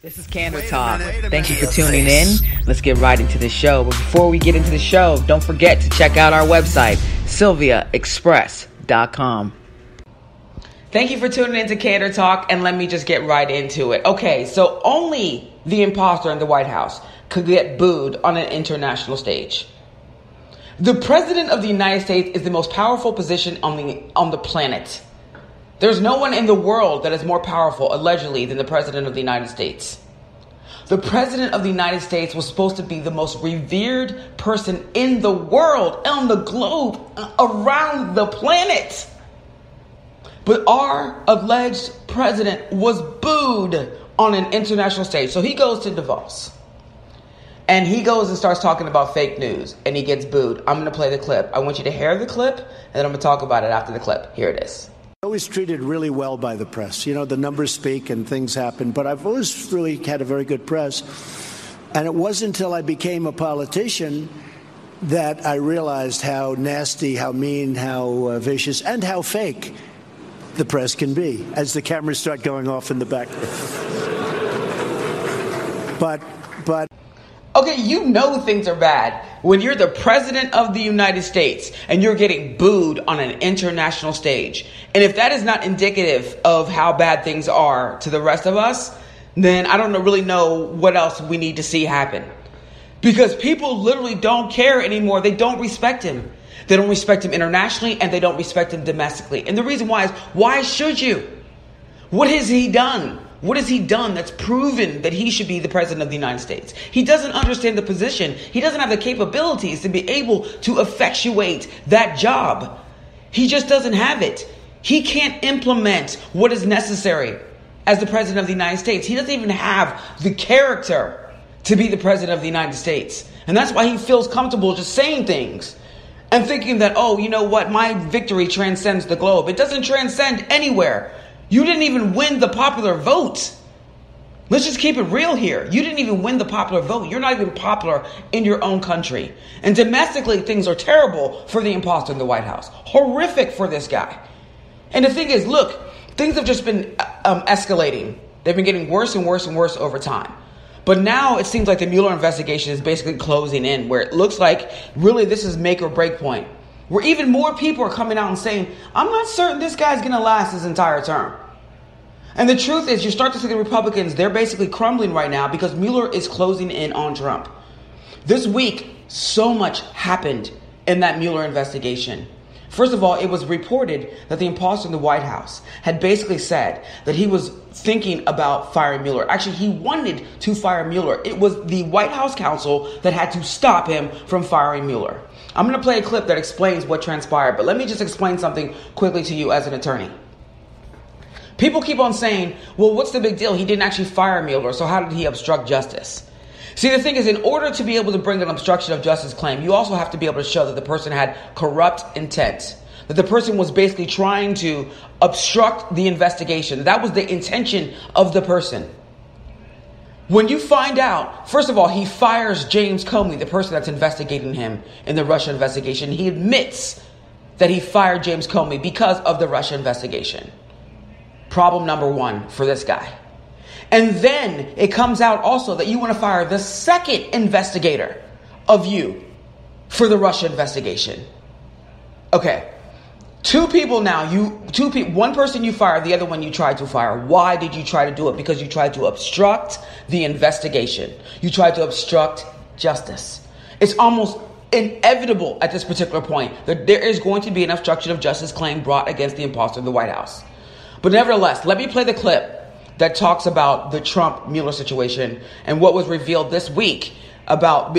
This is Candor Talk. Thank you for tuning in. Let's get right into the show. But before we get into the show, don't forget to check out our website, sylviaexpress.com. Thank you for tuning in to Candor Talk, and let me just get right into it. Okay, so only the imposter in the White House could get booed on an international stage. The President of the United States is the most powerful position on the planet. There's no one in the world that is more powerful, allegedly, than the President of the United States. The President of the United States was supposed to be the most revered person in the world, on the globe, around the planet. But our alleged president was booed on an international stage. So he goes to Davos. And he goes and starts talking about fake news. And he gets booed. I'm going to play the clip. I want you to hear the clip. And then I'm going to talk about it after the clip. Here it is. Always treated really well by the press. You know, the numbers speak and things happen, but I've always really had a very good press. And it wasn't until I became a politician that I realized how nasty, how mean, how vicious, and how fake the press can be as the cameras start going off in the background. But okay, you know things are bad when you're the President of the United States and you're getting booed on an international stage. And if that is not indicative of how bad things are to the rest of us, then I don't really know what else we need to see happen. Because people literally don't care anymore. They don't respect him. They don't respect him internationally, and they don't respect him domestically. And the reason why is, why should you? What has he done? What has he done that's proven that he should be the President of the United States? He doesn't understand the position. He doesn't have the capabilities to be able to effectuate that job. He just doesn't have it. He can't implement what is necessary as the President of the United States. He doesn't even have the character to be the President of the United States. And that's why he feels comfortable just saying things and thinking that, oh, you know what? My victory transcends the globe. It doesn't transcend anywhere. You didn't even win the popular vote. Let's just keep it real here. You didn't even win the popular vote. You're not even popular in your own country. And domestically, things are terrible for the imposter in the White House. Horrific for this guy. And the thing is, look, things have just been escalating. They've been getting worse and worse and worse over time. But now it seems like the Mueller investigation is basically closing in, where it looks like really this is make or break point. Where even more people are coming out and saying, I'm not certain this guy's going to last his entire term. And the truth is, you start to see the Republicans, they're basically crumbling right now because Mueller is closing in on Trump. This week, so much happened in that Mueller investigation. First of all, it was reported that the imposter in the White House had basically said that he was thinking about firing Mueller. Actually, he wanted to fire Mueller. It was the White House counsel that had to stop him from firing Mueller. I'm going to play a clip that explains what transpired, but let me just explain something quickly to you as an attorney. People keep on saying, well, what's the big deal? He didn't actually fire Mueller, so how did he obstruct justice? See, the thing is, in order to be able to bring an obstruction of justice claim, you also have to be able to show that the person had corrupt intent, that the person was basically trying to obstruct the investigation. That was the intention of the person. When you find out, first of all, he fires James Comey, the person that's investigating him in the Russia investigation. He admits that he fired James Comey because of the Russia investigation. Problem number one for this guy. And then it comes out also that you want to fire the second investigator of you for the Russia investigation. Okay. Two people now, one person you fired, the other one you tried to fire. Why did you try to do it? Because you tried to obstruct the investigation. You tried to obstruct justice. It's almost inevitable at this particular point that there is going to be an obstruction of justice claim brought against the imposter in the White House. But nevertheless, let me play the clip that talks about the Trump-Mueller situation and what was revealed this week about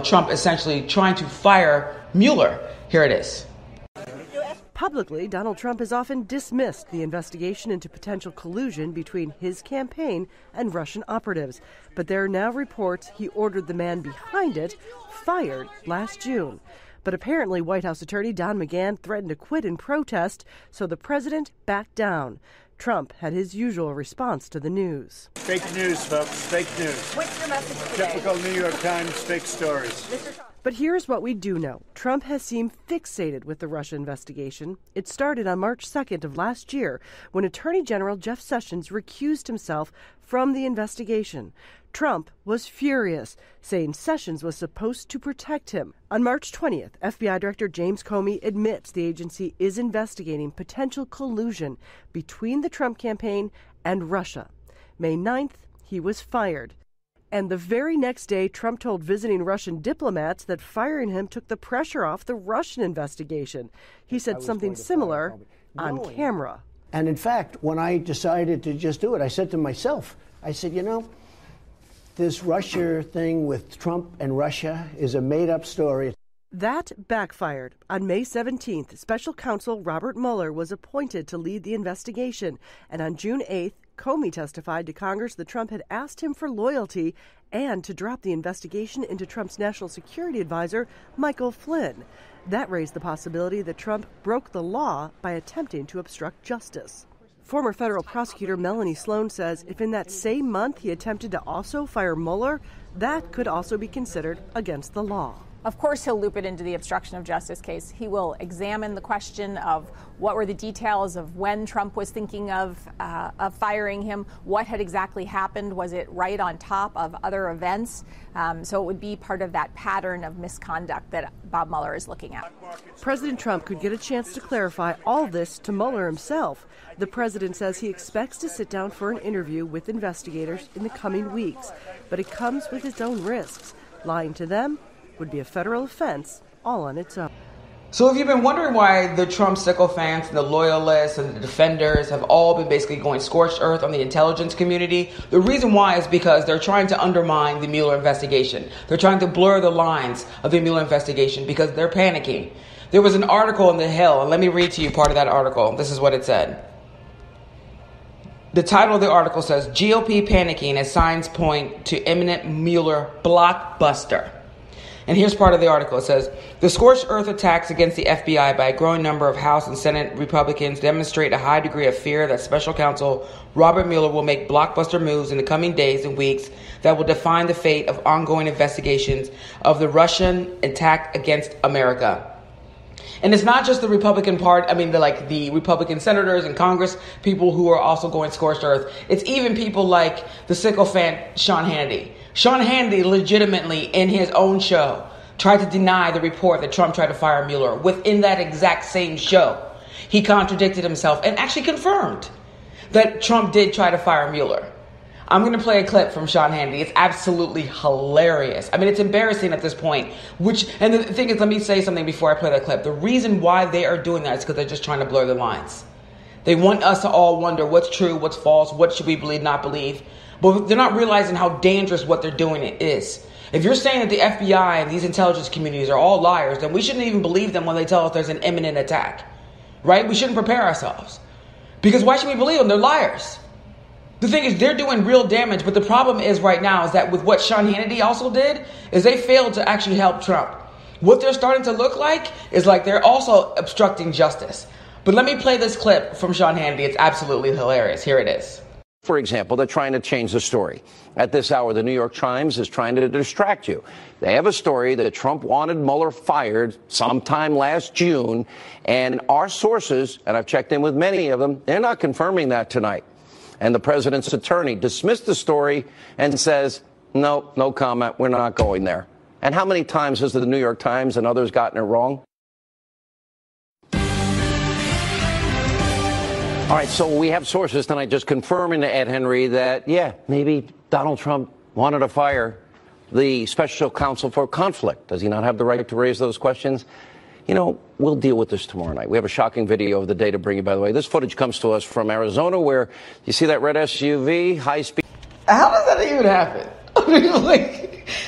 Trump essentially trying to fire Mueller. Here it is. Publicly, Donald Trump has often dismissed the investigation into potential collusion between his campaign and Russian operatives. But there are now reports he ordered the man behind it fired last June. But apparently, White House attorney Don McGahn threatened to quit in protest, so the president backed down. Trump had his usual response to the news. Fake news, folks. Fake news. What's your message today? Typical New York Times fake stories. But here's what we do know. Trump has seemed fixated with the Russia investigation. It started on March 2nd of last year when Attorney General Jeff Sessions recused himself from the investigation. Trump was furious, saying Sessions was supposed to protect him. On March 20th, FBI Director James Comey admits the agency is investigating potential collusion between the Trump campaign and Russia. May 9th, he was fired. And the very next day, Trump told visiting Russian diplomats that firing him took the pressure off the Russian investigation. He said something similar on camera. And in fact, when I decided to just do it, I said to myself, I said, this Russia thing with Trump and Russia is a made-up story. That backfired. On May 17th, Special Counsel Robert Mueller was appointed to lead the investigation. And on June 8th, Comey testified to Congress that Trump had asked him for loyalty and to drop the investigation into Trump's national security advisor, Michael Flynn. That raised the possibility that Trump broke the law by attempting to obstruct justice. Former federal prosecutor Melanie Sloan says if in that same month he attempted to also fire Mueller, that could also be considered against the law. Of course, he'll loop it into the obstruction of justice case. He will examine the question of what were the details of when Trump was thinking of firing him, what had exactly happened, was it right on top of other events? So it would be part of that pattern of misconduct that Bob Mueller is looking at. President Trump could get a chance to clarify all this to Mueller himself. The president says he expects to sit down for an interview with investigators in the coming weeks, but it comes with its own risks. Lying to them would be a federal offense all on its own. So if you've been wondering why the Trump sycophants and the loyalists and the defenders have all been basically going scorched earth on the intelligence community, the reason why is because they're trying to undermine the Mueller investigation. They're trying to blur the lines of the Mueller investigation because they're panicking. There was an article in The Hill, and let me read to you part of that article. This is what it said. The title of the article says, GOP panicking as signs point to imminent Mueller blockbuster. And here's part of the article. It says, the scorched earth attacks against the FBI by a growing number of House and Senate Republicans demonstrate a high degree of fear that Special Counsel Robert Mueller will make blockbuster moves in the coming days and weeks that will define the fate of ongoing investigations of the Russian attack against America. And it's not just the Republican part, the Republican senators and Congress people who are also going scorched earth. It's even people like the sycophant Sean Hannity. Sean Hannity legitimately in his own show tried to deny the report that Trump tried to fire Mueller. Within that exact same show, he contradicted himself and actually confirmed that Trump did try to fire Mueller. I'm going to play a clip from Sean Hannity. It's absolutely hilarious. It's embarrassing at this point. And the thing is, let me say something before I play that clip. The reason why they are doing that is because they're just trying to blur the lines. They want us to all wonder what's true, what's false, what should we believe, not believe. But they're not realizing how dangerous what they're doing is. If you're saying that the FBI and these intelligence communities are all liars, then we shouldn't even believe them when they tell us there's an imminent attack. Right? We shouldn't prepare ourselves. Because why should we believe them? They're liars. The thing is, they're doing real damage, but the problem is right now is that with what Sean Hannity also did, is they failed to actually help Trump. What they're starting to look like is like they're also obstructing justice. But let me play this clip from Sean Hannity. It's absolutely hilarious. Here it is. For example, they're trying to change the story. At this hour, the New York Times is trying to distract you. They have a story that Trump wanted Mueller fired sometime last June, and our sources, and I've checked in with many of them, they're not confirming that tonight. And the president's attorney dismissed the story and says, no comment, we're not going there. And how many times has the New York Times and others gotten it wrong? All right, so we have sources tonight just confirming to Ed Henry that, maybe Donald Trump wanted to fire the special counsel for conflict. Does he not have the right to raise those questions? We'll deal with this tomorrow night. We have a shocking video of the day to bring you, by the way. This footage comes to us from Arizona, where you see that red SUV, high speed. How does that even happen?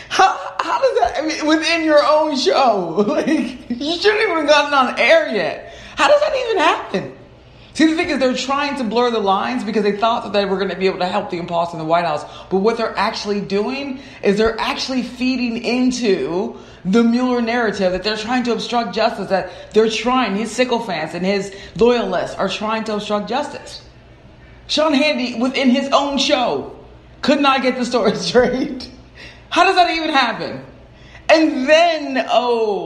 How does that, within your own show? You shouldn't even have gotten on air yet. How does that even happen? See, the thing is, they're trying to blur the lines because they thought that they were going to be able to help the imposter in the White House. But what they're actually doing is they're actually feeding into the Mueller narrative that they're trying to obstruct justice, that his sycophants and his loyalists are trying to obstruct justice. Sean Hannity, within his own show, could not get the story straight. How does that even happen? And then,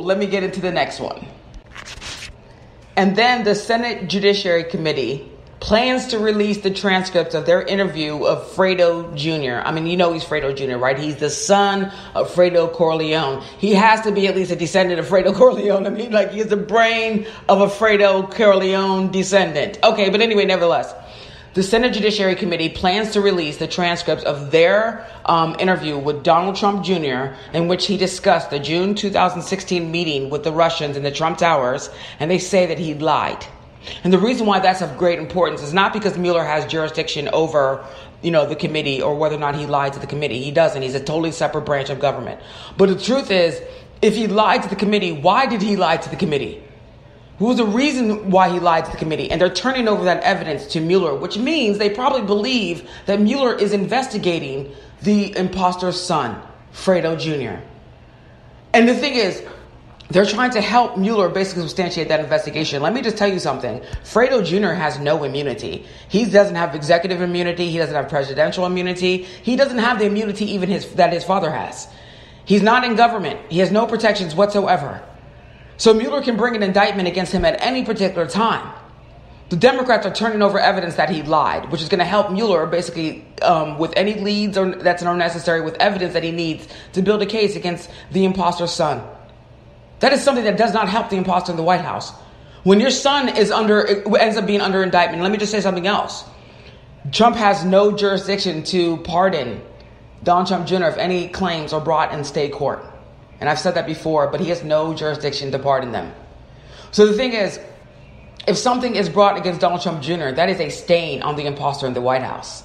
let me get into the next one. And then the Senate Judiciary Committee plans to release the transcripts of their interview of Fredo Jr. I mean, you know he's Fredo Jr., right? He's the son of Fredo Corleone. He has to be at least a descendant of Fredo Corleone. I mean, like, he's the brain of a Fredo Corleone descendant. Okay, but anyway, nevertheless, the Senate Judiciary Committee plans to release the transcripts of their interview with Donald Trump Jr., in which he discussed the June 2016 meeting with the Russians in the Trump Towers, and they say that he lied. And the reason why that's of great importance is not because Mueller has jurisdiction over, the committee or whether or not he lied to the committee. He doesn't. He's a totally separate branch of government. But the truth is, if he lied to the committee, why did he lie to the committee? What was the reason why he lied to the committee? And they're turning over that evidence to Mueller, which means they probably believe that Mueller is investigating the imposter's son, Fredo Jr. And the thing is, they're trying to help Mueller basically substantiate that investigation. Let me just tell you something. Fredo Jr. has no immunity. He doesn't have executive immunity. He doesn't have presidential immunity. He doesn't have the immunity even that his father has. He's not in government. He has no protections whatsoever. So Mueller can bring an indictment against him at any particular time. The Democrats are turning over evidence that he lied, which is going to help Mueller basically with any leads that's necessary, with evidence that he needs to build a case against the imposter's son. That is something that does not help the imposter in the White House. When your son ends up being under indictment, let me just say something else. Trump has no jurisdiction to pardon Donald Trump Jr. if any claims are brought in state court. And I've said that before, but he has no jurisdiction to pardon them. So the thing is, if something is brought against Donald Trump Jr., that is a stain on the imposter in the White House.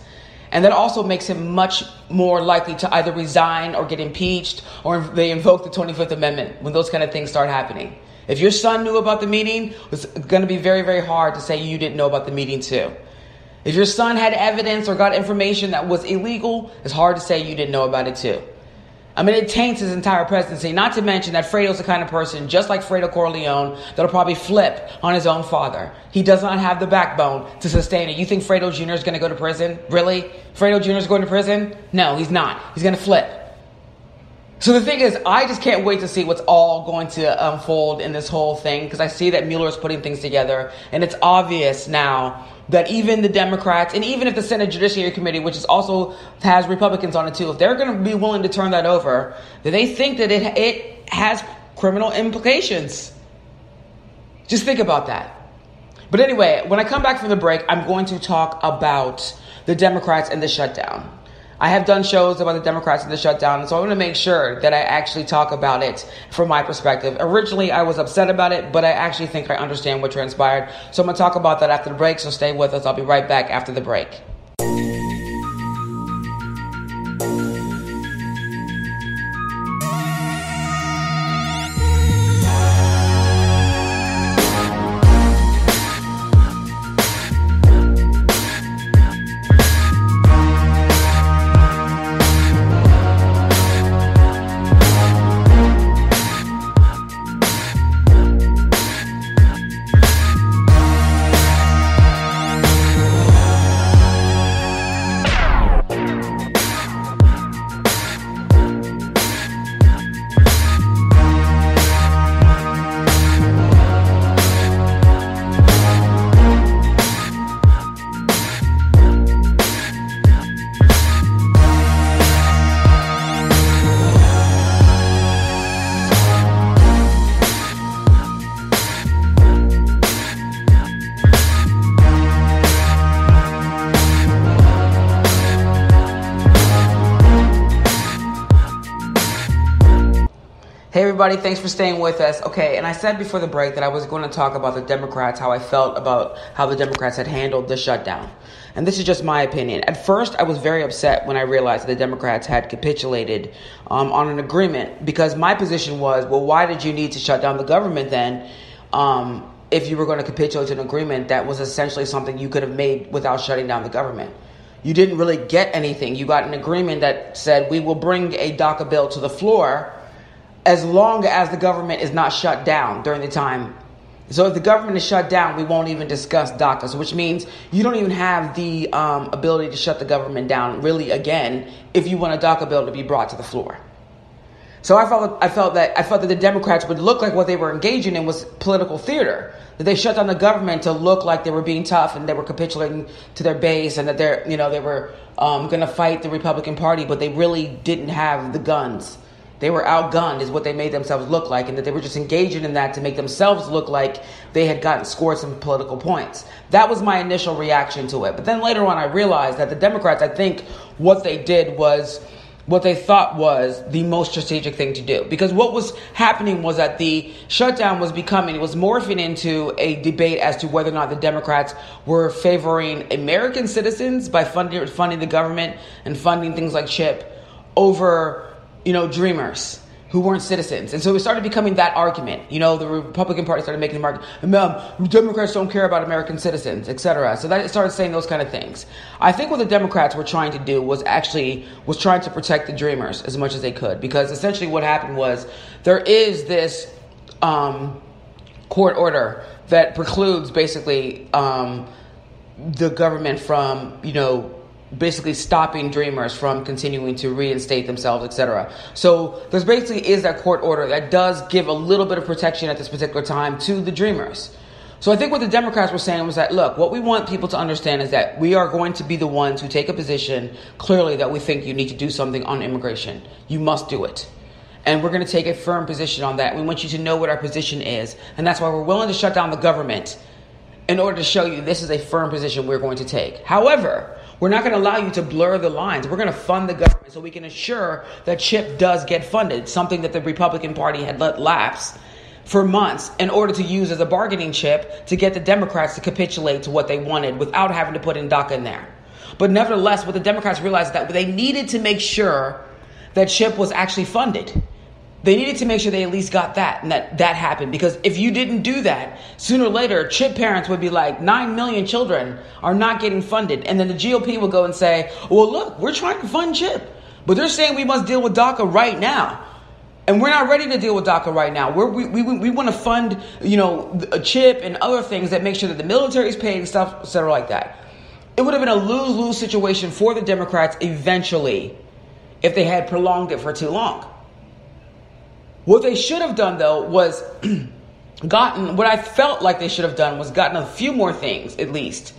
And that also makes him much more likely to either resign or get impeached, or they invoke the 25th Amendment when those kind of things start happening. If your son knew about the meeting, it's going to be very, very hard to say you didn't know about the meeting too. If your son had evidence or got information that was illegal, it's hard to say you didn't know about it too. I mean, it taints his entire presidency, not to mention that Fredo's the kind of person, just like Fredo Corleone, that'll probably flip on his own father. He does not have the backbone to sustain it. You think Fredo Jr. is going to go to prison? Really? Fredo Jr. is going to prison? No, he's not. He's going to flip. So the thing is, I just can't wait to see what's all going to unfold in this whole thing, because I see that Mueller is putting things together, and it's obvious now that even the Democrats, and even if the Senate Judiciary Committee, which is also has Republicans on it too, if they're going to be willing to turn that over, then they think that it has criminal implications. Just think about that. But anyway, when I come back from the break, I'm going to talk about the Democrats and the shutdown. I have done shows about the Democrats and the shutdown, so I want to make sure that I actually talk about it from my perspective. Originally, I was upset about it, but I actually think I understand what transpired. So I'm going to talk about that after the break, so stay with us. I'll be right back after the break. Hey everybody, thanks for staying with us. Okay, and I said before the break that I was going to talk about the Democrats, how I felt about how the Democrats had handled the shutdown. And this is just my opinion. At first, I was very upset when I realized the Democrats had capitulated on an agreement, because my position was, well, why did you need to shut down the government then if you were going to capitulate to an agreement that was essentially something you could have made without shutting down the government? You didn't really get anything. You got an agreement that said we will bring a DACA bill to the floor as long as the government is not shut down during the time. So if the government is shut down, we won't even discuss DACA, so which means you don't even have the ability to shut the government down really again if you want a DACA bill to be brought to the floor. So I felt that the Democrats would look like what they were engaging in was political theater. That they shut down the government to look like they were being tough and they were capitulating to their base, and that they were going to fight the Republican Party, but they really didn't have the guns. They were outgunned, is what they made themselves look like, and that they were just engaging in that to make themselves look like they had scored some political points. That was my initial reaction to it. But then later on, I realized that the Democrats, I think what they did was what they thought was the most strategic thing to do. Because what was happening was that the shutdown was morphing into a debate as to whether or not the Democrats were favoring American citizens by funding the government and funding things like CHIP over, dreamers who weren't citizens. And so it started becoming that argument. The Republican Party started making the argument, Democrats don't care about American citizens, etc. So that it started saying those kind of things. I think what the Democrats were trying to do was trying to protect the dreamers as much as they could, because essentially what happened was there is this court order that precludes basically the government from, basically stopping dreamers from continuing to reinstate themselves, etc. So there's basically is that court order that does give a little bit of protection at this particular time to the dreamers. So I think what the Democrats were saying was that, look, what we want people to understand is that we are going to be the ones who take a position clearly that we think you need to do something on immigration. You must do it. And we're going to take a firm position on that. We want you to know what our position is. And that's why we're willing to shut down the government in order to show you this is a firm position we're going to take. However, we're not going to allow you to blur the lines. We're going to fund the government so we can ensure that CHIP does get funded, something that the Republican Party had let lapse for months in order to use as a bargaining chip to get the Democrats to capitulate to what they wanted without having to put in DACA in there. But nevertheless, what the Democrats realized that they needed to make sure that CHIP was actually funded. They needed to make sure they at least got that, and that happened. Because if you didn't do that, sooner or later, CHIP parents would be like, 9 million children are not getting funded. And then the GOP will go and say, well, look, we're trying to fund CHIP, but they're saying we must deal with DACA right now. And we're not ready to deal with DACA right now. We want to fund, a CHIP and other things that make sure that the military is paid and stuff, et cetera, like that. It would have been a lose-lose situation for the Democrats eventually if they had prolonged it for too long. What they should have done, though, was what I felt like they should have done was gotten a few more things, at least.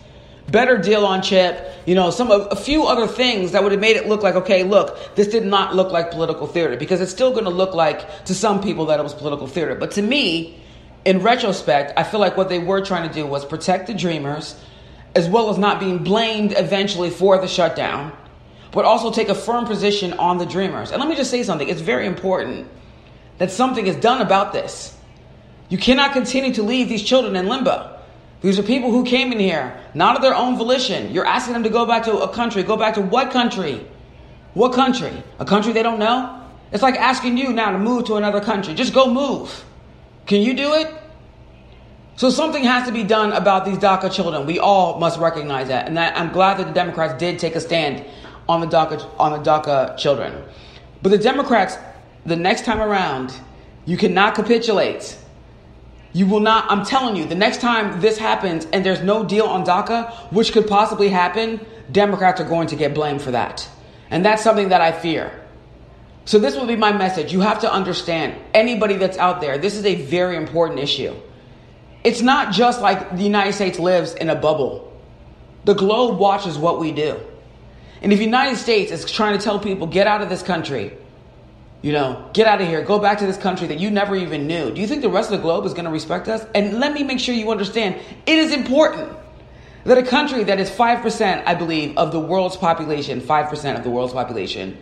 Better deal on CHIP, a few other things that would have made it look like, okay, look, this did not look like political theater, because it's still going to look like to some people that it was political theater. But to me, in retrospect, I feel like what they were trying to do was protect the dreamers, as well as not being blamed eventually for the shutdown, but also take a firm position on the dreamers. And let me just say something. It's very important that something is done about this. You cannot continue to leave these children in limbo. These are people who came in here, not of their own volition. You're asking them to go back to a country. Go back to what country? What country? A country they don't know? It's like asking you now to move to another country. Just go move. Can you do it? So something has to be done about these DACA children. We all must recognize that. And I'm glad that the Democrats did take a stand on the DACA children. But the Democrats, the next time around, you cannot capitulate. You will not, I'm telling you, the next time this happens and there's no deal on DACA, which could possibly happen, Democrats are going to get blamed for that. And that's something that I fear. So this will be my message. You have to understand, anybody that's out there, this is a very important issue. It's not just like the United States lives in a bubble. The globe watches what we do. And if the United States is trying to tell people, get out of this country, get out of here, go back to this country that you never even knew, do you think the rest of the globe is going to respect us? And let me make sure you understand, it is important that a country that is 5%, I believe, of the world's population, 5% of the world's population,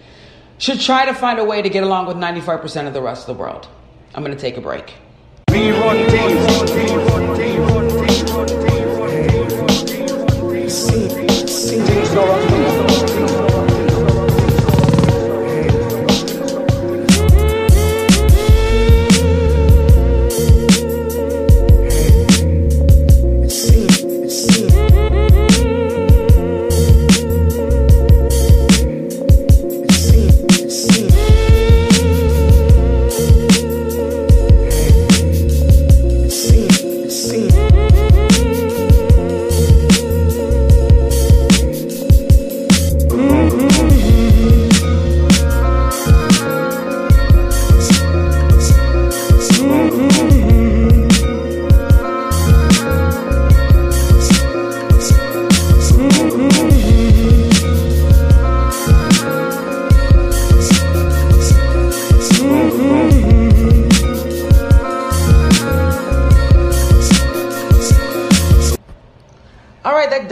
should try to find a way to get along with 95% of the rest of the world. I'm going to take a break.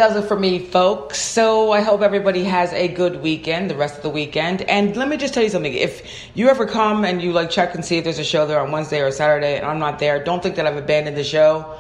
does it for me, folks. So I hope everybody has a good weekend, the rest of the weekend. And let me just tell you something. If you ever come and you check and see if there's a show there on Wednesday or Saturday and I'm not there, don't think that I've abandoned the show.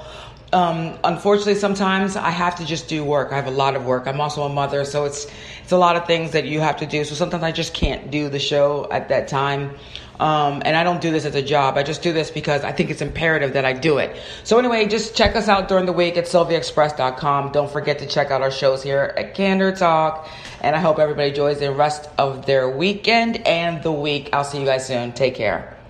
Unfortunately, sometimes I have to just do work. I have a lot of work. I'm also a mother, so it's a lot of things that you have to do. So sometimes I just can't do the show at that time. And I don't do this as a job. I just do this because I think it's imperative that I do it. So anyway, just check us out during the week at sylviaexpress.com. Don't forget to check out our shows here at Candor Talk. And I hope everybody enjoys the rest of their weekend and the week. I'll see you guys soon. Take care.